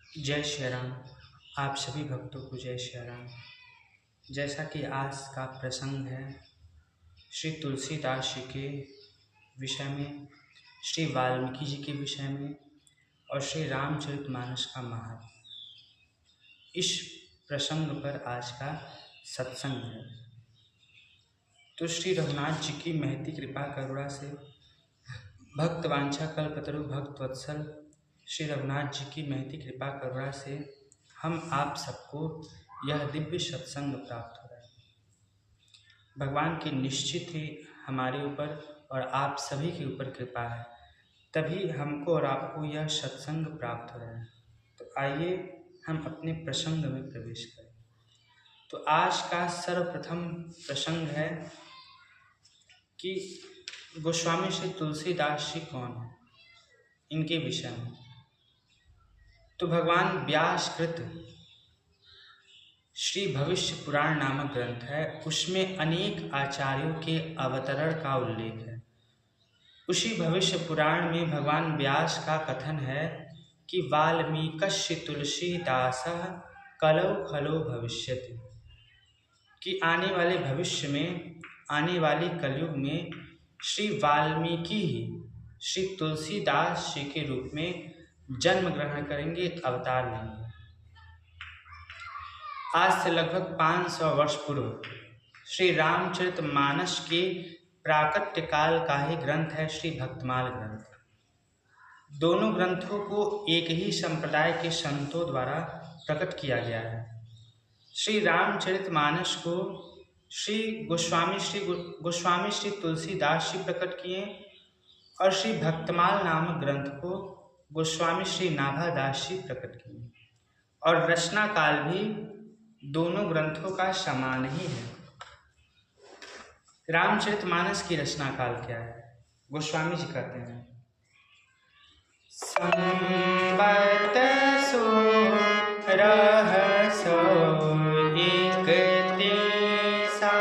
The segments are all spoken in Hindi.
जय श्री राम। आप सभी भक्तों को जय श्री राम। जैसा कि आज का प्रसंग है श्री तुलसीदास जी के विषय में, श्री वाल्मीकि जी के विषय में और श्री रामचरितमानस का महात्म्य, इस प्रसंग पर आज का सत्संग है। तो श्री रघुनाथ जी की महती कृपा करुणा से भक्त वांछा कल्पतरु भक्त वत्सल श्री रघुनाथ जी की महती कृपा करुणा से हम आप सबको यह दिव्य सत्संग प्राप्त हो रहा है। भगवान की निश्चित ही हमारे ऊपर और आप सभी के ऊपर कृपा है, तभी हमको और आपको यह सत्संग प्राप्त हो रहा है। तो आइए हम अपने प्रसंग में प्रवेश करें। तो आज का सर्वप्रथम प्रसंग है कि गोस्वामी श्री तुलसीदास जी कौन है, इनके विषय में। तो भगवान व्यासकृत श्री भविष्य पुराण नामक ग्रंथ है, उसमें अनेक आचार्यों के अवतरण का उल्लेख है। उसी भविष्य पुराण में भगवान व्यास का कथन है कि वाल्मीकस्य तुलसीदासः कलौ खलो भविष्यति, कि आने वाले भविष्य में, आने वाले कलयुग में श्री वाल्मीकि ही श्री तुलसीदास जी के रूप में जन्म ग्रहण करेंगे, अवतार लेंगे। आज से लगभग 500 वर्ष पूर्व श्री रामचरितमानस के प्राकट्य काल का ही ग्रंथ है श्री भक्तमाल ग्रंथ। दोनों ग्रंथों को एक ही संप्रदाय के संतों द्वारा प्रकट किया गया है। श्री रामचरितमानस को श्री गोस्वामी श्री तुलसीदास जी प्रकट किए और श्री भक्तमाल नामक ग्रंथ को गोस्वामी श्री नाभादास जी प्रकट किए। और रचना काल भी दोनों ग्रंथों का समान ही है। रामचरितमानस की रचना काल क्या है? गोस्वामी जी कहते हैं, संबत सो रहसो इकतीसा,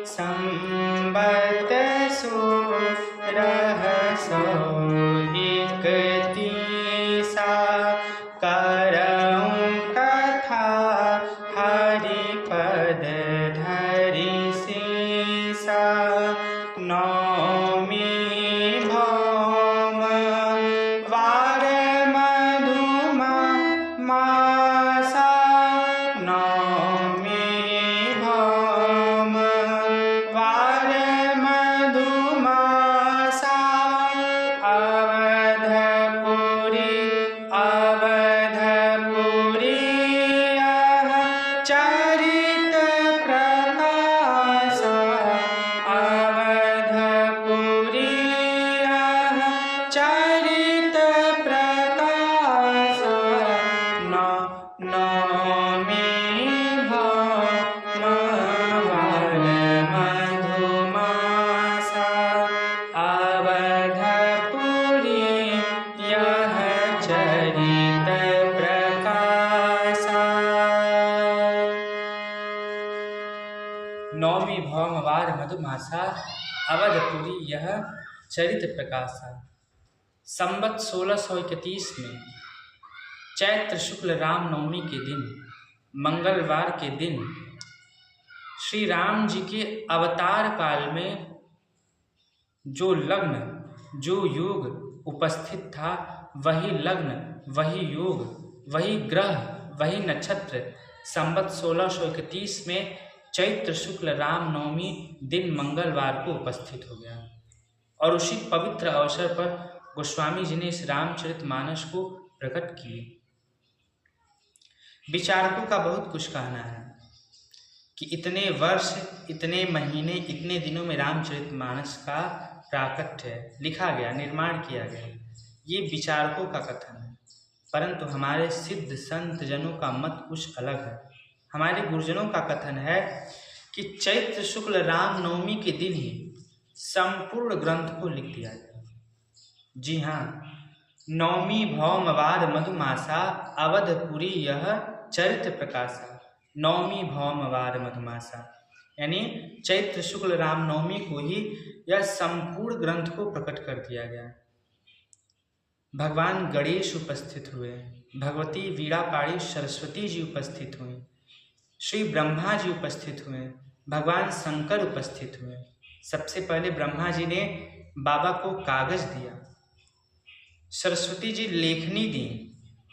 संबत सो रहसो इकतीसा, करऊं कथा हरिपद धरि सीसा, नौमी भौम वार मधुमा मासा, नौमी भौम वार मधुमासा, अवधपुरी चरित प्रकाश, अवधपुरी चरित प्रकाश, नौमी भौम वार मधुमासा, अवधपुरी यह चरित प्रकाशा। नौमी भौम वार मधुमासा, अवधपुरी यह चरित प्रकाशा। संवत 1631 में चैत्र शुक्ल रामनवमी के दिन, मंगलवार के दिन, श्री राम जी के अवतार काल में जो लग्न, जो योग उपस्थित था, वही लग्न, वही योग, वही ग्रह, वही नक्षत्र संवत 1631 में चैत्र शुक्ल रामनवमी दिन मंगलवार को उपस्थित हो गया। और उसी पवित्र अवसर पर गोस्वामी जी ने इस रामचरितमानस को प्रकट किए। विचारकों का बहुत कुछ कहना है कि इतने वर्ष, इतने महीने, इतने दिनों में रामचरितमानस का प्राकट्य लिखा गया, निर्माण किया गया। ये विचारकों का कथन है, परंतु हमारे सिद्ध संत जनों का मत कुछ अलग है। हमारे गुरुजनों का कथन है कि चैत्र शुक्ल रामनवमी के दिन ही संपूर्ण ग्रंथ को लिख दिया गया। जी हाँ, नौमी भौम वार मधुमासा, अवधपुरी यह चरित प्रकाशा। नौमी भौम वार मधुमासा यानी चैत्र शुक्ल रामनवमी को ही यह संपूर्ण ग्रंथ को प्रकट कर दिया गया। भगवान गणेश उपस्थित हुए, भगवती वीणापाणी सरस्वती जी उपस्थित हुई, श्री ब्रह्मा जी उपस्थित हुए, भगवान शंकर उपस्थित हुए। सबसे पहले ब्रह्मा जी ने बाबा को कागज दिया, सरस्वती जी लेखनी दी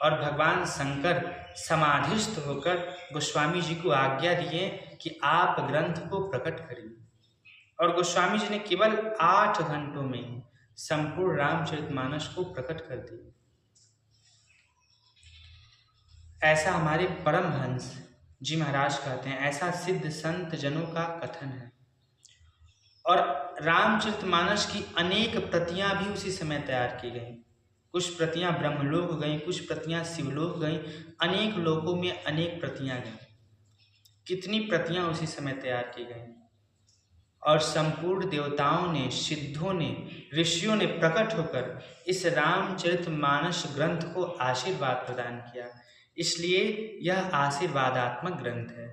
और भगवान शंकर समाधिस्थ होकर गोस्वामी जी को आज्ञा दिए कि आप ग्रंथ को प्रकट करिए। और गोस्वामी जी ने केवल 8 घंटों में संपूर्ण रामचरितमानस को प्रकट कर दिया। ऐसा हमारे परमहंस जी महाराज कहते हैं, ऐसा सिद्ध संत जनों का कथन है। और रामचरितमानस की अनेक प्रतियां भी उसी समय तैयार की गई। कुछ प्रतियां ब्रह्मलोक गई, कुछ प्रतियां शिवलोक गई, अनेक लोकों में अनेक प्रतियां गई। कितनी प्रतियां उसी समय तैयार की गई और संपूर्ण देवताओं ने, सिद्धों ने, ऋषियों ने प्रकट होकर इस रामचरितमानस ग्रंथ को आशीर्वाद प्रदान किया। इसलिए यह आशीर्वादात्मक ग्रंथ है।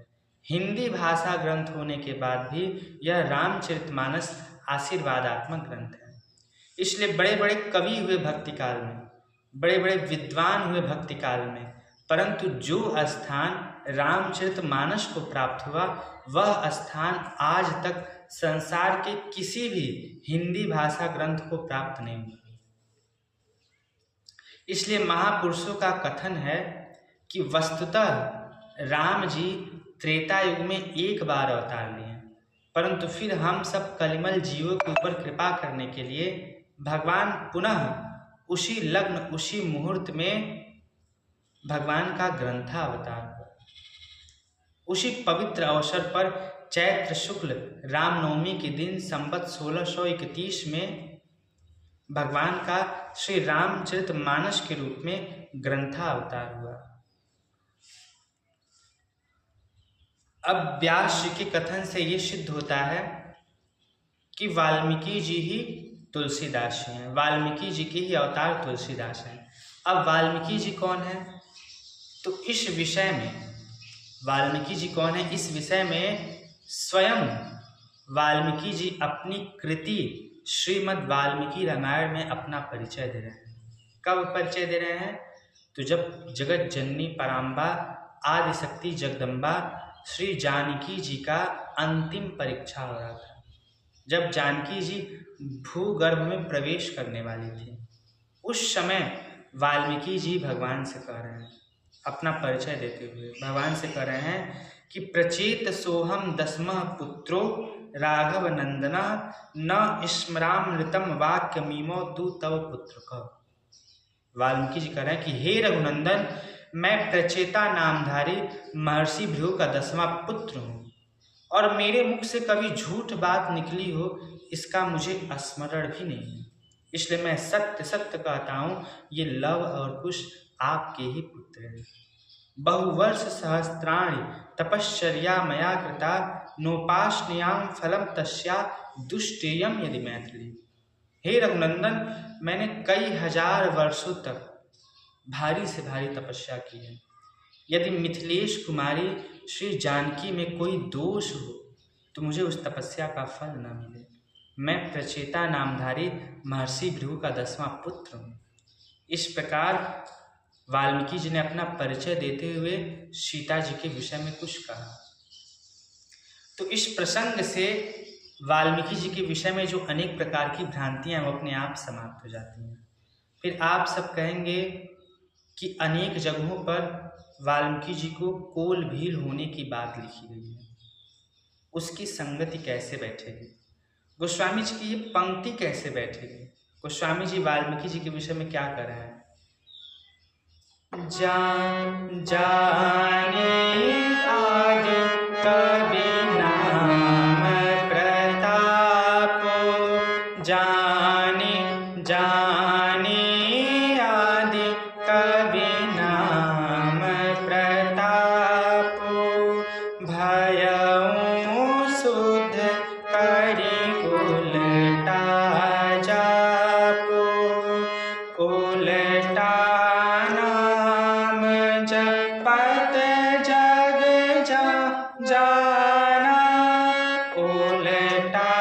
हिंदी भाषा ग्रंथ होने के बाद भी यह रामचरितमानस आशीर्वादात्मक ग्रंथ है। इसलिए बड़े बड़े कवि हुए भक्ति काल में, बड़े बड़े विद्वान हुए भक्ति काल में, परंतु जो स्थान रामचरितमानस को प्राप्त हुआ वह स्थान आज तक संसार के किसी भी हिंदी भाषा ग्रंथ को प्राप्त नहीं हुआ। इसलिए महापुरुषों का कथन है कि वस्तुतः राम जी त्रेता युग में एक बार अवतार लिए, परंतु फिर हम सब कलिमल जीवों के ऊपर कृपा करने के लिए भगवान पुनः उसी लग्न, उसी मुहूर्त में भगवान का ग्रंथावतार हुआ। उसी पवित्र अवसर पर चैत्र शुक्ल रामनवमी के दिन संवत 1631 में भगवान का श्री रामचरितमानस के रूप में ग्रंथावतार हुआ। अब व्यास जी के कथन से ये सिद्ध होता है कि वाल्मीकि जी ही तुलसीदास जी हैं, वाल्मीकि जी के ही अवतार तुलसीदास हैं। अब वाल्मीकि जी कौन है, तो इस विषय में वाल्मीकि जी कौन है, इस विषय में स्वयं वाल्मीकि जी अपनी कृति श्रीमद् वाल्मीकि रामायण में अपना परिचय दे रहे हैं। कब परिचय दे रहे हैं, तो जब जगत जननी पराम्बा आदिशक्ति जगदम्बा श्री जानकी जी का अंतिम परीक्षा हो रहा था, जब जानकी जी भूगर्भ में प्रवेश करने वाली थी, उस समय वाल्मीकि जी भगवान से कह रहे हैं, अपना परिचय देते हुए भगवान से कह रहे हैं कि प्रचेत सोहम दसमः पुत्रो राघव नंदना न स्मरामृतम वाक्य मीमो तू तव पुत्र का। वाल्मीकि जी कह रहे हैं कि हे रघुनंदन, मैं प्रचेता नामधारी महर्षि भृगु का 10वां पुत्र हूँ और मेरे मुख से कभी झूठ बात निकली हो इसका मुझे स्मरण भी नहीं है। इसलिए मैं सत्य सत्य कहता हूँ, ये लव और कुश आपके ही पुत्र हैं। बहुवर्ष सहस्त्राणि तपश्चर्या मया कृता नोपासनीयाम फलम तस्या दुष्टेयम यदि मैथिली। हे रघुनंदन, मैंने कई हजार वर्षों तक भारी से भारी तपस्या की है। यदि मिथिलेश कुमारी श्री जानकी में कोई दोष हो तो मुझे उस तपस्या का फल न मिले। मैं प्रचेता नामधारी महर्षि भृगु का 10वां पुत्र हूँ। इस प्रकार वाल्मीकि जी ने अपना परिचय देते हुए सीता जी के विषय में कुछ कहा। तो इस प्रसंग से वाल्मीकि जी के विषय में जो अनेक प्रकार की भ्रांतियां वो अपने आप समाप्त हो जाती हैं। फिर आप सब कहेंगे कि अनेक जगहों पर वाल्मीकि जी को कोल भील होने की बात लिखी गई है, उसकी संगति कैसे बैठेगी, गोस्वामी जी की ये पंक्ति कैसे बैठेगी। गोस्वामी जी वाल्मीकि जी के विषय में क्या कर रहे हैं, जाने आदि कवि नाम प्रताप, जाने आदि कवि नाम प्रताप, भयउ सुध करि उलटा जापो, उलटा जपत जग जाना, उलटा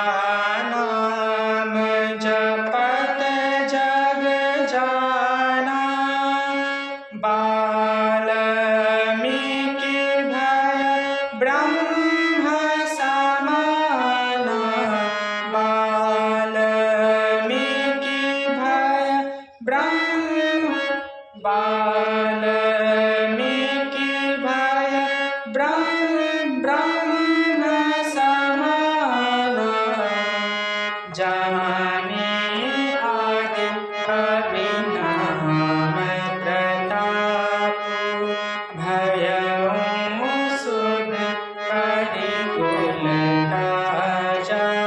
नाम जपत जग जाना, वाल्मीकि भय ब्रह्म समाना, जाने आदि कवि नाम प्रताप, भयउ सुध करि कुल राजापु।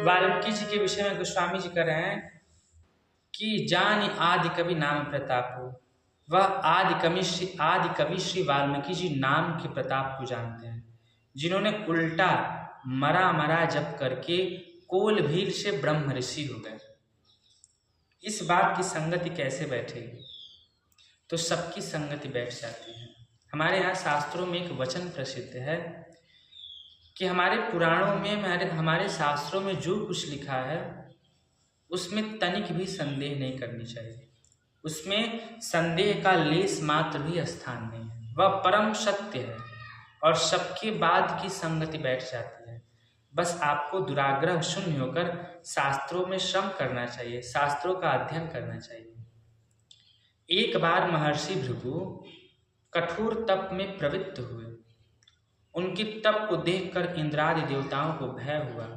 वाल्मीकि जी के विषय में गोस्वामी जी कह रहे हैं कि जान आदि कवि नाम प्रताप, वह आदि कवि श्री वाल्मीकि जी नाम के प्रताप को जानते हैं, जिन्होंने उल्टा मरा जप करके कोल भील से ब्रह्म ऋषि हो गए। इस बात की संगति कैसे बैठेगी? तो सबकी संगति बैठ जाती है। हमारे यहाँ शास्त्रों में एक वचन प्रसिद्ध है कि हमारे पुराणों में, हमारे शास्त्रों में जो कुछ लिखा है उसमें तनिक भी संदेह नहीं करनी चाहिए, उसमें संदेह का लेस मात्र भी स्थान नहीं है। वह परम सत्य है और सबके बाद की संगति बैठ जाती है। बस आपको दुराग्रह शून्य होकर शास्त्रों में श्रम करना चाहिए, शास्त्रों का अध्ययन करना चाहिए। एक बार महर्षि भृगु कठोर तप में प्रवृत्त हुए। उनके तप को देखकर इंद्रादि देवताओं को भय हुआ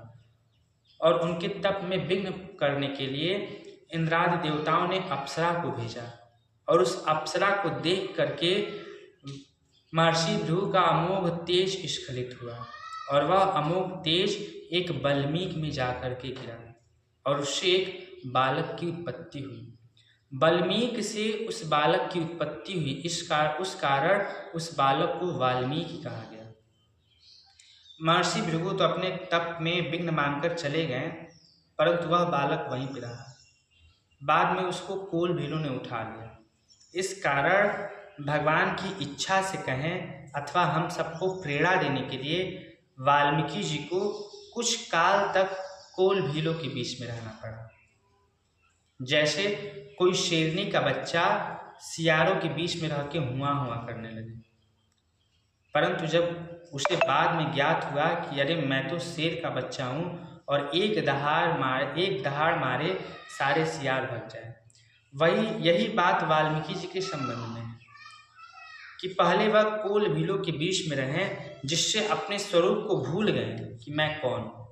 और उनके तप में विघ्न करने के लिए इंद्रादि देवताओं ने अप्सरा को भेजा और उस अप्सरा को देख करके महर्षि भृगु का अमोघ तेज स्खलित हुआ और वह अमोघ तेज एक बल्मीक में जाकर के गिरा और उससे एक बालक की उत्पत्ति हुई। बल्मीक से उस बालक की उत्पत्ति हुई, उस कारण उस बालक को वाल्मीकि कहा गया। महर्षि भृगु तो अपने तप में विघ्न मानकर चले गए, परंतु वह बालक वहीं पर रहा। बाद में उसको कोल भीलों ने उठा लिया। इस कारण भगवान की इच्छा से कहें अथवा हम सबको प्रेरणा देने के लिए वाल्मीकि जी को कुछ काल तक कोल भीलों के बीच में रहना पड़ा। जैसे कोई शेरनी का बच्चा सियारों के बीच में रह के हुआ करने लगे, परंतु जब उसे बाद में ज्ञात हुआ कि अरे मैं तो शेर का बच्चा हूँ और एक दहाड़ मारे सारे सियार भग जाए। यही बात वाल्मीकि जी के संबंध में है कि पहले वह कोल भीलों के बीच में रहें, जिससे अपने स्वरूप को भूल गए कि मैं कौन हूँ।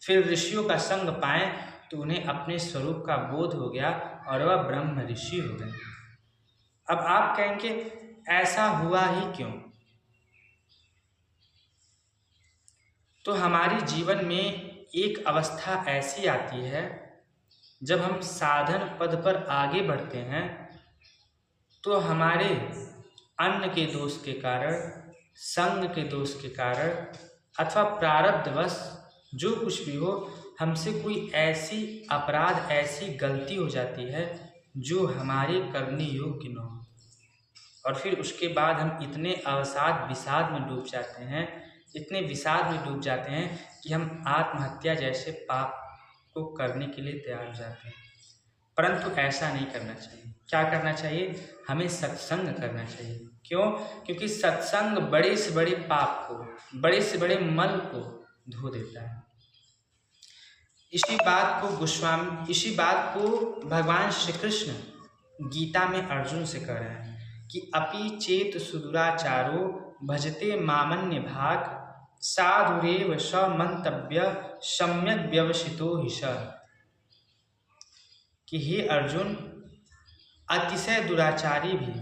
फिर ऋषियों का संग पाएं तो उन्हें अपने स्वरूप का बोध हो गया और वह ब्रह्म ऋषि हो गए। अब आप कहेंगे ऐसा हुआ ही क्यों? तो हमारे जीवन में एक अवस्था ऐसी आती है जब हम साधन पद पर आगे बढ़ते हैं तो हमारे अन्न के दोष के कारण, संग के दोष के कारण अथवा प्रारब्धवश जो कुछ भी हो, हमसे कोई ऐसी अपराध, ऐसी गलती हो जाती है जो हमारे करने योग्य न हो, और फिर उसके बाद हम इतने विषाद में डूब जाते हैं, इतने विषाद में डूब जाते हैं कि हम आत्महत्या जैसे पाप को करने के लिए तैयार हो जाते हैं। परंतु ऐसा नहीं करना चाहिए। क्या करना चाहिए? हमें सत्संग करना चाहिए। क्यों? क्योंकि सत्संग बड़े से बड़े पाप को, बड़े से बड़े मल को धो देता है। इसी बात को भगवान श्री कृष्ण गीता में अर्जुन से कह रहे हैं कि अपि चेत सुदुराचारो भजते मामन्य भाग, साधुरेव स मंतव्य सम्यक व्यवसितो हि स। कि हे अर्जुन, अतिशय दुराचारी भी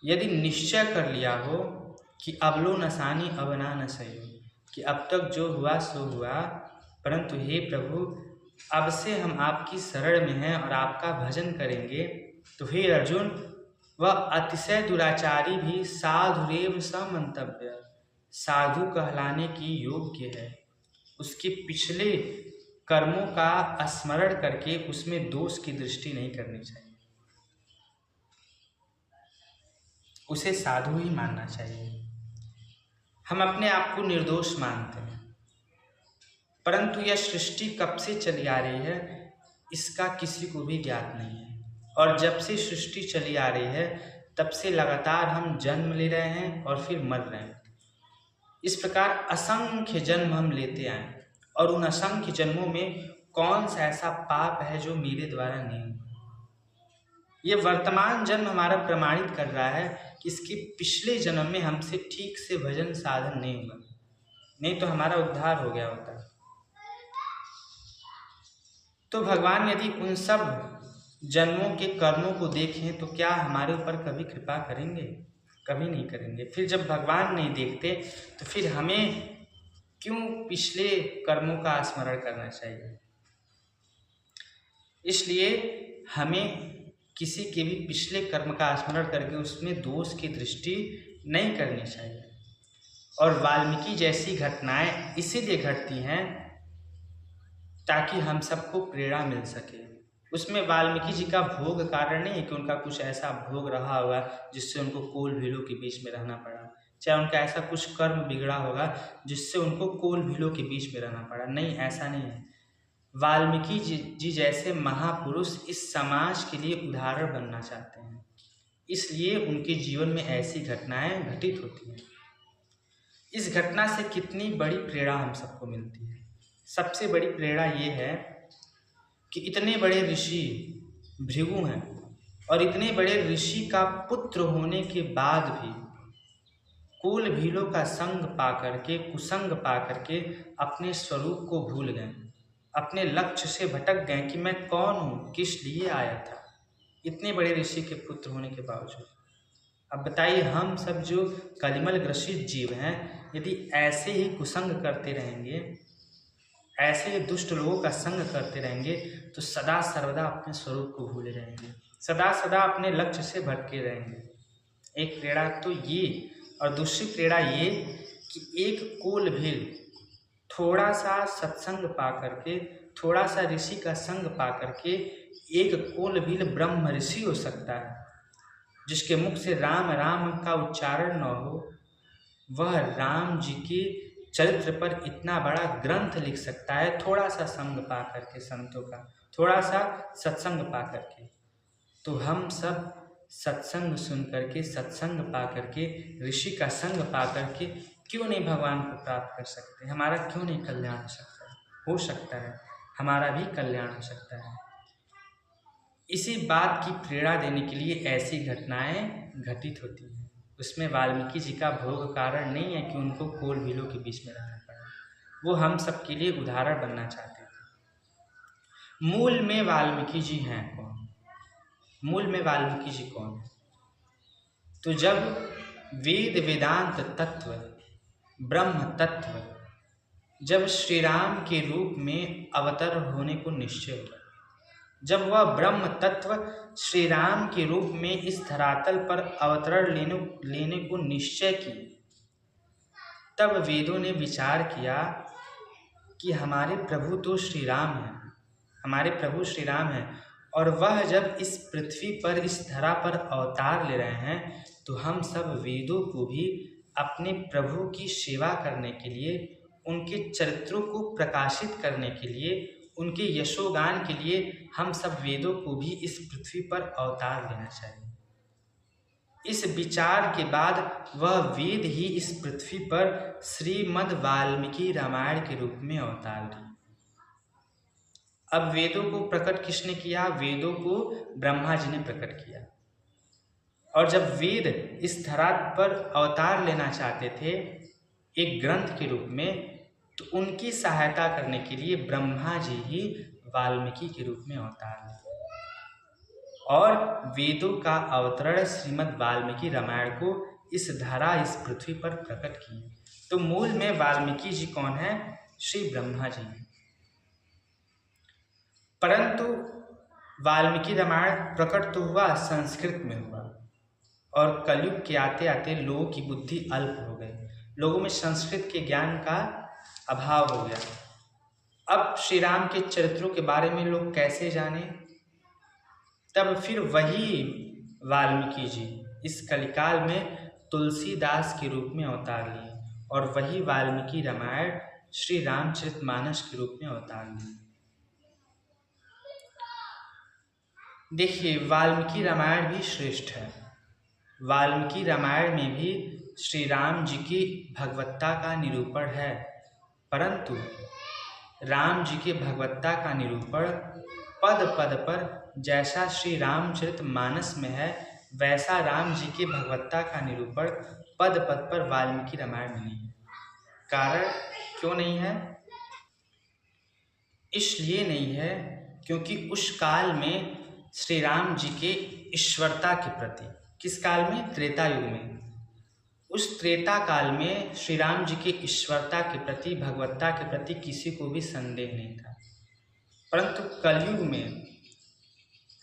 यदि निश्चय कर लिया हो कि अबलो नसानी अब ना नसयो, कि अब तक जो हुआ सो हुआ, परंतु हे प्रभु अब से हम आपकी शरण में हैं और आपका भजन करेंगे, तो हे अर्जुन वह अतिशय दुराचारी भी साधुरेव समंतव्य, साधु कहलाने की योग्य है। उसके पिछले कर्मों का स्मरण करके उसमें दोष की दृष्टि नहीं करनी चाहिए, उसे साधु ही मानना चाहिए। हम अपने आप को निर्दोष मानते हैं, परंतु यह सृष्टि कब से चली आ रही है इसका किसी को भी ज्ञात नहीं है। और जब से सृष्टि चली आ रही है तब से लगातार हम जन्म ले रहे हैं और फिर मर रहे हैं। इस प्रकार असंख्य जन्म हम लेते आए और उन असंख्य जन्मों में कौन सा ऐसा पाप है जो मेरे द्वारा नहीं हुआ। ये वर्तमान जन्म हमारा प्रमाणित कर रहा है कि इसके पिछले जन्म में हमसे ठीक से भजन साधन नहीं हुआ, नहीं तो हमारा उद्धार हो गया होता। तो भगवान यदि उन सब जन्मों के कर्मों को देखें तो क्या हमारे ऊपर कभी कृपा करेंगे? कभी नहीं करेंगे। फिर जब भगवान नहीं देखते तो फिर हमें क्यों पिछले कर्मों का स्मरण करना चाहिए? इसलिए हमें किसी के भी पिछले कर्म का स्मरण करके उसमें दोष की दृष्टि नहीं करनी चाहिए। और वाल्मीकि जैसी घटनाएं इसीलिए घटती हैं ताकि हम सबको प्रेरणा मिल सके। उसमें वाल्मीकि जी का भोग कारण नहीं है कि उनका कुछ ऐसा भोग रहा होगा जिससे उनको कोल भीलों के बीच में रहना पड़ा, चाहे उनका ऐसा कुछ कर्म बिगड़ा होगा जिससे उनको कोल भीलों के बीच में रहना पड़ा। नहीं, ऐसा नहीं है। वाल्मीकि जी जैसे महापुरुष इस समाज के लिए उदाहरण बनना चाहते हैं, इसलिए उनके जीवन में ऐसी घटनाएं घटित होती हैं। इस घटना से कितनी बड़ी प्रेरणा हम सबको मिलती है। सबसे बड़ी प्रेरणा ये है कि इतने बड़े ऋषि भृगु हैं और इतने बड़े ऋषि का पुत्र होने के बाद भी कुल भीलों का संग पा करके, कुसंग पा करके अपने स्वरूप को भूल गए, अपने लक्ष्य से भटक गए कि मैं कौन हूँ, किस लिए आया था, इतने बड़े ऋषि के पुत्र होने के बावजूद। अब बताइए, हम सब जो कलिमल ग्रसित जीव हैं, यदि ऐसे ही कुसंग करते रहेंगे, ऐसे ही दुष्ट लोगों का संग करते रहेंगे तो सदा सर्वदा अपने स्वरूप को भूले रहेंगे, सदा सदा अपने लक्ष्य से भटके रहेंगे। एक प्रेरणा तो ये, और दूसरी प्रेरणा ये कि एक कोल भील थोड़ा सा सत्संग पा करके, थोड़ा सा ऋषि का संग पा करके एक कोल भील ब्रह्म ऋषि हो सकता है, जिसके मुख से राम राम का उच्चारण न हो। वह राम जी के चरित्र पर इतना बड़ा ग्रंथ लिख सकता है, थोड़ा सा संग पा करके, संतों का थोड़ा सा सत्संग पा करके। तो हम सब सत्संग सुन करके, सत्संग पा करके, ऋषि का संग पा करके क्यों नहीं भगवान को प्राप्त कर सकते? हमारा क्यों नहीं कल्याण हो सकता है? हो सकता है, हमारा भी कल्याण हो सकता है। इसी बात की प्रेरणा देने के लिए ऐसी घटनाएं घटित होती हैं। उसमें वाल्मीकि जी का भोग कारण नहीं है कि उनको कोल भीलों के बीच में रहना पड़ा, वो हम सबके लिए उदाहरण बनना चाहते थे। मूल में वाल्मीकि जी हैं कौन? मूल में वाल्मीकि जी कौन है? तो जब वेद वेदांत तत्व, ब्रह्म तत्व जब श्री राम के रूप में अवतरण होने को निश्चय हुआ, जब वह ब्रह्म तत्व श्री राम के रूप में इस धरातल पर अवतरण लेने को निश्चय की, तब वेदों ने विचार किया कि हमारे प्रभु तो श्री राम हैं, हमारे प्रभु श्री राम हैं, और वह जब इस पृथ्वी पर, इस धरा पर अवतार ले रहे हैं, तो हम सब वेदों को भी अपने प्रभु की सेवा करने के लिए, उनके चरित्रों को प्रकाशित करने के लिए, उनके यशोगान के लिए हम सब वेदों को भी इस पृथ्वी पर अवतार लेना चाहिए। इस विचार के बाद वह वेद ही इस पृथ्वी पर श्रीमद् वाल्मीकि रामायण के रूप में अवतार लिए। अब वेदों को प्रकट किसने किया? वेदों को ब्रह्मा जी ने प्रकट किया। और जब वेद इस धरा पर अवतार लेना चाहते थे एक ग्रंथ के रूप में, तो उनकी सहायता करने के लिए ब्रह्मा जी ही वाल्मीकि के रूप में अवतार लिए और वेदों का अवतरण श्रीमद् वाल्मीकि रामायण को इस धरा, इस पृथ्वी पर प्रकट किए। तो मूल में वाल्मीकि जी कौन है? श्री ब्रह्मा जी हैं। परंतु वाल्मीकि रामायण प्रकट तो हुआ, संस्कृत में हुआ, और कलयुग के आते आते लोगों की बुद्धि अल्प हो गई, लोगों में संस्कृत के ज्ञान का अभाव हो गया। अब श्री राम के चरित्रों के बारे में लोग कैसे जाने? तब फिर वही वाल्मीकि जी इस कलिकाल में तुलसीदास के रूप में अवतार लिए, और वही वाल्मीकि रामायण श्री रामचरितमानस के रूप में अवतार लिए। देखिए, वाल्मीकि रामायण भी श्रेष्ठ है। वाल्मीकि रामायण में भी श्री राम जी की भगवत्ता का निरूपण है, परंतु राम जी के भगवत्ता का निरूपण पद पद पर जैसा श्री रामचरित मानस में है, वैसा राम जी के भगवत्ता का निरूपण पद पद पर वाल्मीकि रामायण में नहीं है। कारण क्यों नहीं है? इसलिए नहीं है क्योंकि उस काल में श्री राम जी के ईश्वरता के प्रति, किस काल में? त्रेता युग में। उस त्रेता काल में श्री राम जी के ईश्वरता के प्रति, भगवत्ता के प्रति किसी को भी संदेह नहीं था। परंतु कलयुग में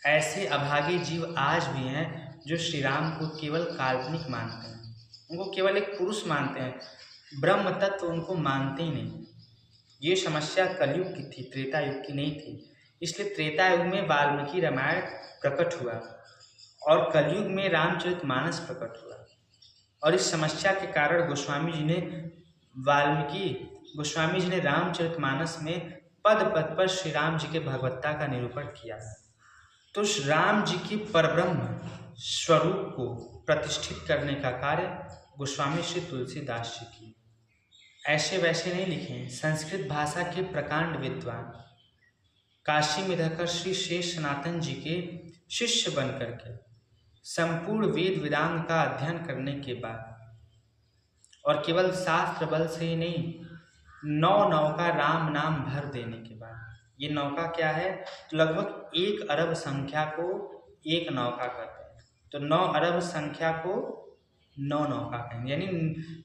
ऐसे अभागे जीव आज भी हैं जो श्री राम को केवल काल्पनिक मानते हैं, उनको केवल एक पुरुष मानते हैं, ब्रह्म तत्व उनको मानते ही नहीं। ये समस्या कलयुग की थी, त्रेता युग की नहीं थी। इसलिए त्रेता युग में वाल्मीकि रामायण प्रकट हुआ और कलयुग में रामचरितमानस प्रकट हुआ। और इस समस्या के कारण गोस्वामी जी ने रामचरितमानस में पद पद पर श्री राम जी के भगवत्ता का निरूपण किया। तो राम जी के परब्रह्म स्वरूप को प्रतिष्ठित करने का कार्य गोस्वामी श्री तुलसीदास जी की। ऐसे वैसे नहीं लिखे, संस्कृत भाषा के प्रकांड विद्वान काशी में रहकर श्री शेष सनातन जी के शिष्य बनकर के संपूर्ण वेद वेदांग का अध्ययन करने के बाद और केवल शास्त्र बल से ही नहीं, 9 नौका राम नाम भर देने के बाद, ये नौका क्या है? तो लगभग 1 अरब संख्या को एक नौका कहते हैं। तो 9 अरब संख्या को 9 नौका कहेंगे, यानी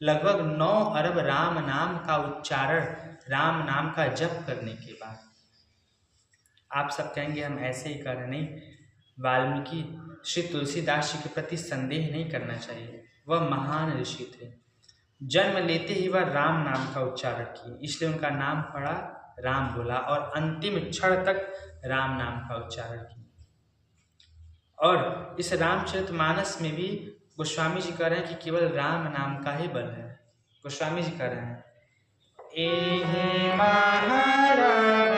लगभग 9 अरब राम नाम का उच्चारण, राम नाम का जप करने के बाद। आप सब कहेंगे हम ऐसे ही कर रहे, नहीं, वाल्मीकि श्री तुलसीदास जी के प्रति संदेह नहीं करना चाहिए। वह महान ऋषि थे, जन्म लेते ही वह राम नाम का उच्चारण किए, इसलिए उनका नाम पड़ा राम बोला और अंतिम क्षण तक राम नाम का उच्चारण किया। और इस रामचरितमानस में भी गोस्वामी जी कह रहे हैं कि केवल राम नाम का ही बल है। गोस्वामी जी कह रहे हैं, एहि महारघुपति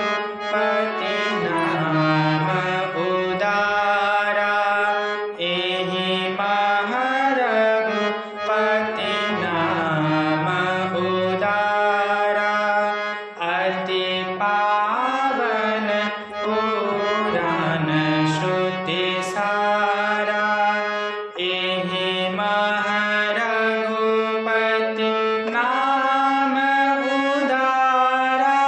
नाम उदारा, एहि महारघुपति नाम उदारा, अति पावन पुराण श्रुति सारा, एहि महारघुपति नाम उदारा,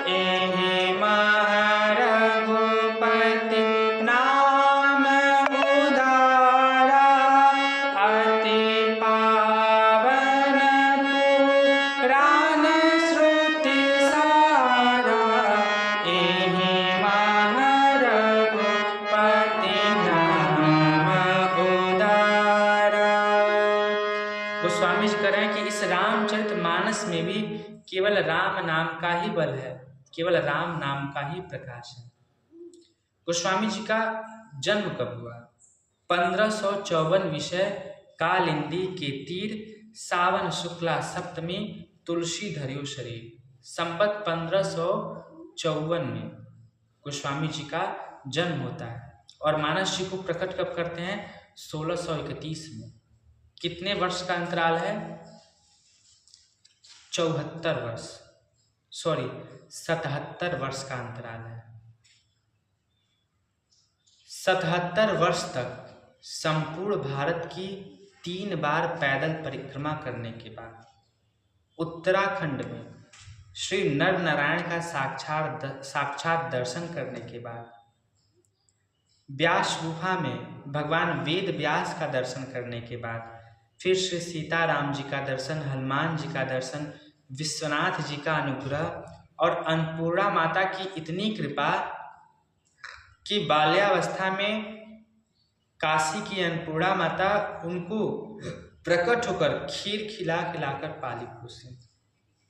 एहि महारघुपति नाम उदारा, अति पावन पुराण श्रुति सारा, एहि महारघुपति नाम उदारा। गोस्वामी जी कह रहे हैं कि इस रामचरितमानस में भी केवल राम नाम का ही बल है, केवल राम नाम का ही प्रकाश है। गोस्वामी जी का जन्म कब हुआ? 1554 विषय कालिंदी के तीर, सावन शुक्ला सप्तमी, तुलसी धरियो शरीर। संवत 1554 में गोस्वामी जी का जन्म होता है और मानस जी को प्रकट कब करते हैं? 1631 में। कितने वर्ष का अंतराल है? 77 वर्ष का अंतराल है। 77 वर्ष तक संपूर्ण भारत की 3 बार पैदल परिक्रमा करने के बाद उत्तराखंड में श्री नर नारायण का साक्षात दर्शन करने के बाद व्यास गुफा में भगवान वेद व्यास का दर्शन करने के बाद फिर श्री सीताराम जी का दर्शन, हनुमान जी का दर्शन, विश्वनाथ जी का अनुग्रह और अन्नपूर्णा माता की इतनी कृपा कि बाल्यावस्था में काशी की अन्नपूर्णा माता उनको प्रकट होकर खीर खिला खिलाकर पाली पोसी,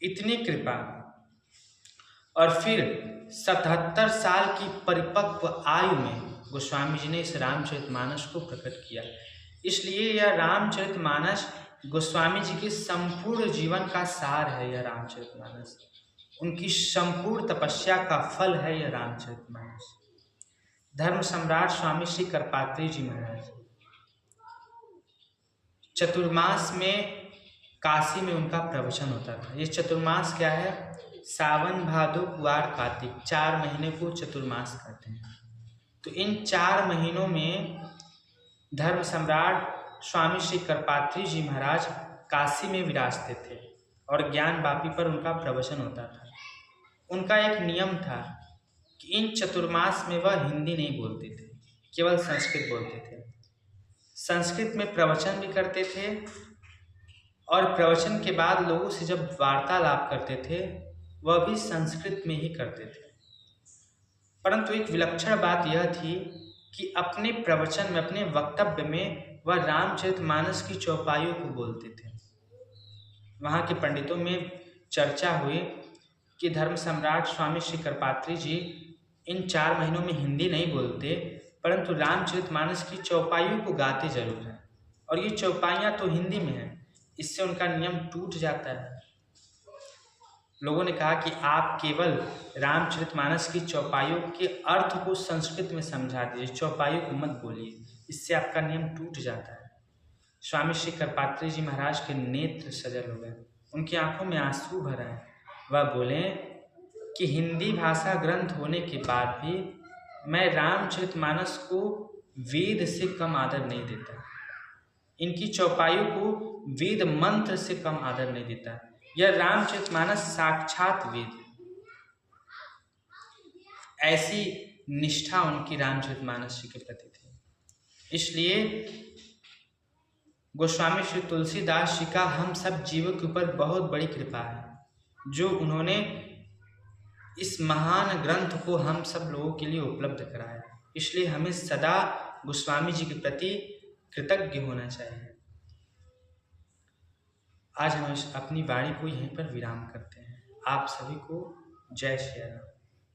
इतनी कृपा। और फिर 77 साल की परिपक्व आयु में गोस्वामी जी ने इस रामचरितमानस को प्रकट किया। इसलिए यह रामचरितमानस गोस्वामी जी के संपूर्ण जीवन का सार है। यह रामचरितमानस उनकी संपूर्ण तपस्या का फल है। यह रामचरितमानस धर्म सम्राट स्वामी श्री करपात्री जी महाराज चतुर्मास में काशी में उनका प्रवचन होता था। ये चतुर्मास क्या है? सावन भादो कुआर कार्तिक 4 महीने को चतुर्मास कहते हैं। तो इन 4 महीनों में धर्म सम्राट स्वामी श्री करपात्री जी महाराज काशी में विराजते थे और ज्ञान वापी पर उनका प्रवचन होता था। उनका एक नियम था कि इन चतुर्मास में वह हिंदी नहीं बोलते थे, केवल संस्कृत बोलते थे। संस्कृत में प्रवचन भी करते थे और प्रवचन के बाद लोगों से जब वार्तालाप करते थे वह भी संस्कृत में ही करते थे। परंतु एक विलक्षण बात यह थी कि अपने प्रवचन में, अपने वक्तव्य में वह रामचरितमानस की चौपाइयों को बोलते थे। वहाँ के पंडितों में चर्चा हुई कि धर्म सम्राट स्वामी श्री करपात्री जी इन 4 महीनों में हिंदी नहीं बोलते, परंतु रामचरितमानस की चौपाइयों को गाते जरूर हैं, और ये चौपाइयाँ तो हिंदी में हैं, इससे उनका नियम टूट जाता है। लोगों ने कहा कि आप केवल रामचरितमानस की चौपाइयों के अर्थ को संस्कृत में समझा दीजिए, चौपाइयों को मत बोलिए, इससे आपका नियम टूट जाता है। स्वामी श्री करपात्री जी महाराज के नेत्र सजल हो गए, उनकी आंखों में आंसू भर आए। वह बोले कि हिंदी भाषा ग्रंथ होने के बाद भी मैं रामचरितमानस को वेद से कम आदर नहीं देता, इनकी चौपाइयों को वेद मंत्र से कम आदर नहीं देता। यह रामचरितमानस साक्षात वेद है। ऐसी निष्ठा उनकी रामचरितमानस जी के प्रति थी। इसलिए गोस्वामी श्री तुलसीदास जी का हम सब जीवों के ऊपर बहुत बड़ी कृपा है, जो उन्होंने इस महान ग्रंथ को हम सब लोगों के लिए उपलब्ध कराया। इसलिए हमें सदा गोस्वामी जी के प्रति कृतज्ञ होना चाहिए। आज हम अपनी वाणी को यहीं पर विराम करते हैं। आप सभी को जय श्री राम।